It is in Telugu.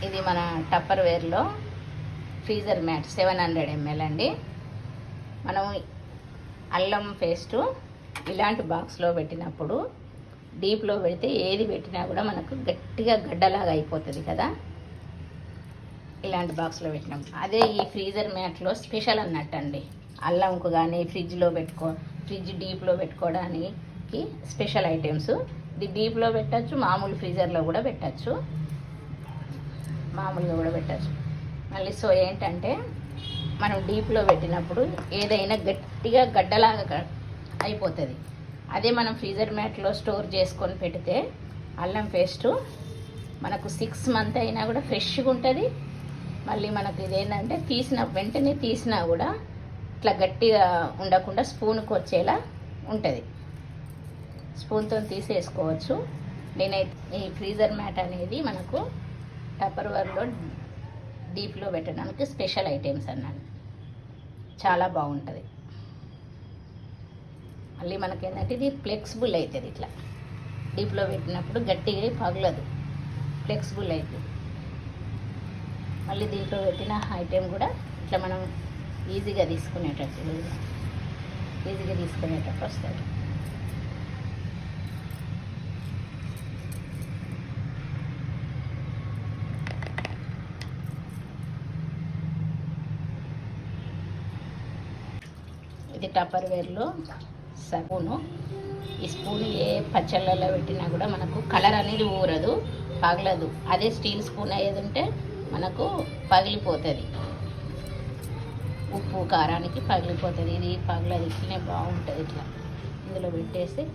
ఇది మన టప్పర్ వేర్లో ఫ్రీజర్ మ్యాట్ 700 ml అండి. మనం అల్లం పేస్టు ఇలాంటి బాక్స్లో పెట్టినప్పుడు డీప్లో పెడితే ఏది పెట్టినా కూడా మనకు గట్టిగా గడ్డలాగా అయిపోతుంది కదా, ఇలాంటి బాక్స్లో పెట్టినాం. అదే ఈ ఫ్రీజర్ మ్యాట్లో స్పెషల్ అన్నట్టండి. అల్లంకు కానీ ఫ్రిడ్జ్ డీప్లో పెట్టుకోవడానికి స్పెషల్ ఐటమ్స్. ఇది డీప్లో పెట్టచ్చు, మామూలు ఫ్రీజర్లో కూడా పెట్టచ్చు, మామూలుగా కూడా పెట్టచ్చు. మళ్ళీ సో ఏంటంటే మనం డీప్లో పెట్టినప్పుడు ఏదైనా గట్టిగా గడ్డలాగా అయిపోతుంది. అదే మనం ఫ్రీజర్ మ్యాట్లో స్టోర్ చేసుకొని పెడితే అల్లం పేస్టు మనకు 6 months అయినా కూడా ఫ్రెష్గా ఉంటుంది. మళ్ళీ మనకు ఇదేంటంటే వెంటనే తీసినా కూడా ఇట్లా గట్టిగా ఉండకుండా స్పూన్కి వచ్చేలా ఉంటుంది. స్పూన్తో తీసేసుకోవచ్చు. నేనైతే ఈ ఫ్రీజర్ మ్యాట్ అనేది మనకు టప్పర్వేర్లో డీప్లో పెట్టడానికి స్పెషల్ ఐటమ్స్ అన్నాను. చాలా బాగుంటుంది. మళ్ళీ మనకేంటంటే ఇది ఫ్లెక్సిబుల్ అవుతుంది. ఇట్లా డీప్లో పెట్టినప్పుడు గట్టిగా పగలదు, ఫ్లెక్సిబుల్ అవుతుంది. మళ్ళీ దీంట్లో పెట్టిన ఐటెం కూడా ఇట్లా మనం ఈజీగా తీసుకునేటట్టు వస్తుంది. ఇది టప్పర్వేర్లో స్పూను. ఈ స్పూన్ ఏ పచ్చళ్ళలో పెట్టినా కూడా మనకు కలర్ అనేది ఊరదు, పగలదు. అదే స్టీల్ స్పూన్ అయ్యేది ఉంటే మనకు పగిలిపోతుంది, ఉప్పు కారానికి పగిలిపోతుంది. ఇది పగలదు, ఇట్లనే బాగుంటుంది. ఇట్లా ఇందులో పెట్టేసి